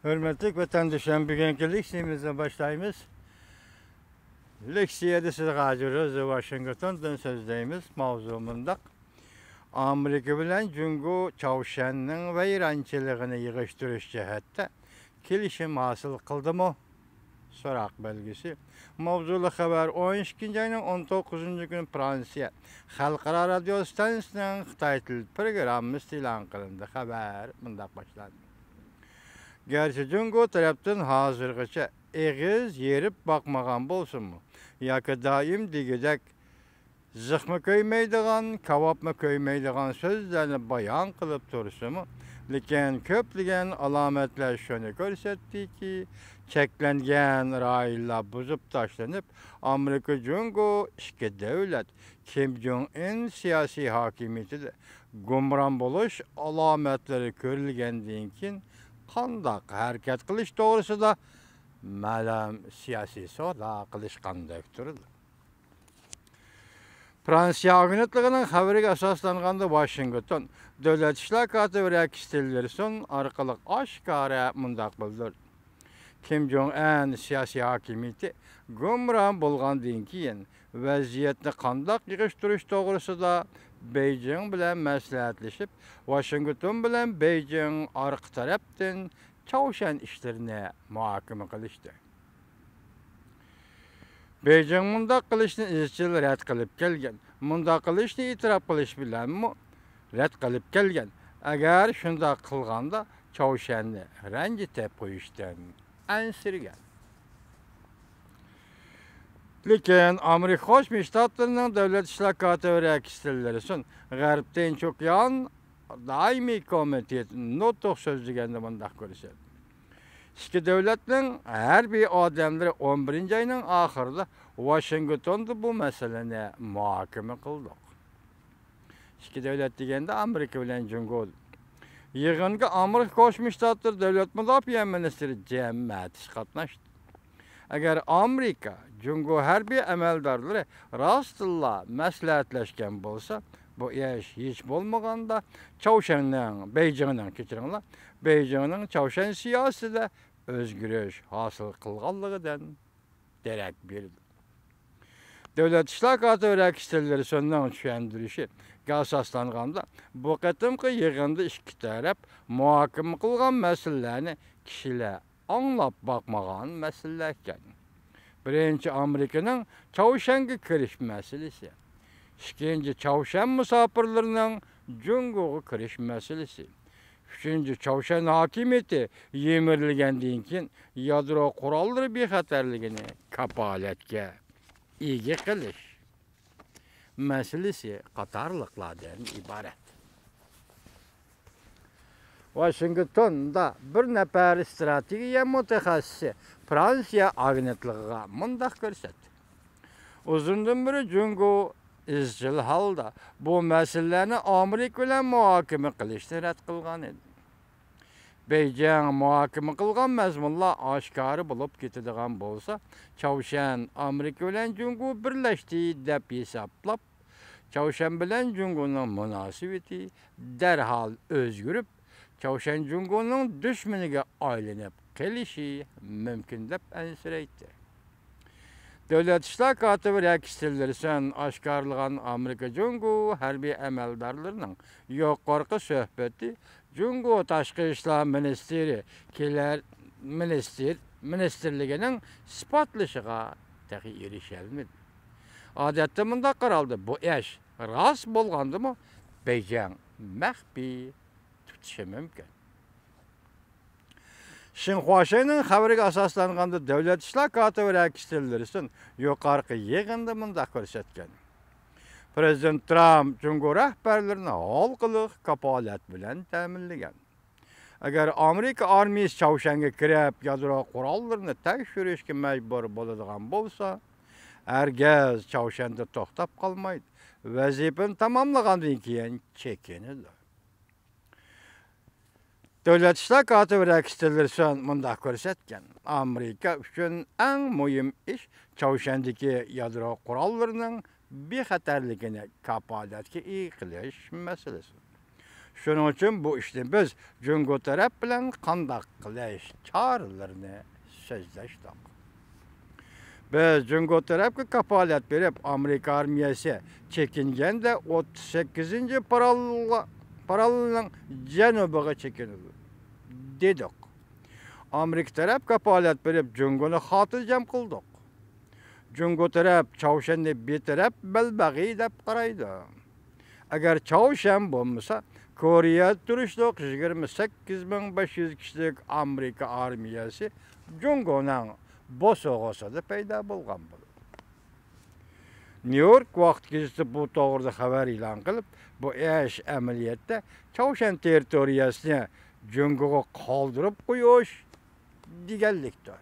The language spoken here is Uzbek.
Hürmetlik vatandaşlarım, bugünkü leksiyamızla başlayımız. Leksiyada siz gajırız, Washington'dan sözdeyimiz, mavzumundaq. Amerika bilen Cungo Çavuşan'ın vayrançılığını yığıştırış cihetde kelişim hasıl kıldı mı? Sorak belgesi. Mavzulu haber 12. ayının 19. günü Fransiya Halkara Radyo Stansiyasının Xitay Tili programı ilan kılındı. Haber mundaq başlandı. Gerçi Cungo taraftan hazırgıça eğiz yerip bakmagan bolsun mu? Yakı daim digedek zıxmı köymeydiğen, kavapmı köymeydiğen sözlerini bayan kılıp dursun mu? Lekin köpligen alametler şunu görsetti ki, çeklengen rayla buzup taşlanıp, Amerika Cungo işki devlet, Kim Jong-un siyasi hakimiyeti de gumran buluş alametleri körülgendiğinkin, qandaq hareket qilish to'g'risida ma'lum siyosiy so'da qilishqandakdir. Fransiya agentligining xabariga asoslanganda Washington Davlat ishlar katibi Rex Tillerson orqali oshkora mundaq bildirdi. Kim Jong-un siyosiy hakimiyeti gumron bo'lgandan keyin vaziyatni qandaq yig'ishtirish to'g'risida Beijing bilan maslahatlashib, Washington bilan Beijing arqa tarafdan Çavuşan işlerini muhokama qilishdi. Beijing mundaq qilishni izchil rad qilib kelgan. Mundaq qilishni e'tirof qilish bilanmi rad qilib kelgan. Agar shunday qilganda Çavuşanni ranjitib qo'yishdan ansirgan. Lekin Amerika Qo'shma Shtatlarining davlat ishlar katibi Rex Tillerson G'arbdan cho'kyan daimiy komitet nutq so'zlaganda mundaq ko'rsatdi. İki devletlerin her bir adamları 11. ayının ahırda Washington'da bu meseleni muhakeme kıldık. İki devlet degende Amerika bilen Cungo. Yığınga Amerika Qo'shma Shtatlar Davlat Müdafiə Ministri Jim Mattis qatnaşdı. Eğer Amerika Cungo harbiy amaldorlari rostilla maslahatlashgan bolsa, bu ish hech bo'lmaganda Çavuşan'ın, Beijing'nin kechiringlar, Beijing'nin Çavuşan siyosatida o'zgarish hosil qilganligidan derak berdi. Davlat ishlar katibi Rex Tillersonning tushundirishi asoslanganda bu qatimqi yig'inda ikki taraf muhokama qilgan masalalarni kishilar anlab bakmagan mesele ekan. Birinci Amerika'nın Çavuşan'a kirish meselesi. İkinci Çavuşan musafirlerinin Cungo'ga kirish meselesi. Üçüncü Çavuşan hakimiyeti yemirilgandan keyin yadro qurolları bexatarligini kapolatga ega qilish meselesi qatorliqlardan iborat. Washington'da bir nafar strategiya mutaxassisi Fransiya agentligiga mundaq ko'rsatdi. Uzundan beri Cungo izchil holda bu masalalarni Amerika bilan muhokama qilishni rad qilgan edi. Beijing muhokama qilgan mazmunlar oshkora bo'lib ketadigan bo'lsa, Çavuşan Amerika bilan Cungo birlashdi deb hisoblab, Çavuşan bilan Cungoning munosabati darhol o'zgarib, Çavuşan Cungo'nun düşmaniga aylanib qelishi mumkin deb ansiraydi. Davlat ishlar katibi Rex Tillerson oshkorlagan Amerika Cungo harbiy amaldorlarining yuqorqi suhbati Cungo tashqi ishlar ministrligining isbotlashiga tahi erishalmadi. Odatda mundaq qaraldi, bu ish rost bo'lgandimi, Beijing maxfiy tutishi mumkin. Xinhuaning xabariga asoslanganda davlat ishlar katibi Rex Tillerson yuqorqi yig'inda mundaq ko'rsatgan. Prezident Trump Cungo rahbarlarini xalqiliq kapolat bilan ta'minlagan. Agar Amerika armiyasi Çavuşan'a kirib yadro qurollarini tekshirishga majbur bo'ladigan bo'lsa, hargiz Çavuşanda to'xtab qolmaydi. Vazifani tamomlagandan keyin chekinadi. Davlat ishlar katibi Rex Tillerson mundaq ko'rsatgan. Amerika uchun eng muhim ish Çavuşandagi yadro qurollarining bexatarligini kapolatga ega qilish masalasi. Şuning uchun bu ishni biz Jungo taraf bilan qandaq qilish choralarini so'zlashdik. Biz Jungo tarafga kafolat berib, Amerika armiyasi chekinganda 38-parallelning janubiga chekinadi dedik. Amerika taraf kafolat berib, Jungoni xotirjam qildik. Jungo taraf Chavshanni betaraf balbag'iy deb qaraydi. Agar Chavshan bo'lmasa, Koreya turishliq 28500 kishilik Amerika armiyasi Jungoning bosog'asida paydo bo'lgan bo'ladi. New York vaqt gazeti bu to'g'rida xabar e'lon qilib, bu ish amaliyotda Chavshan territoriyasini Jungoga qoldirib qo'yish deganlikdir.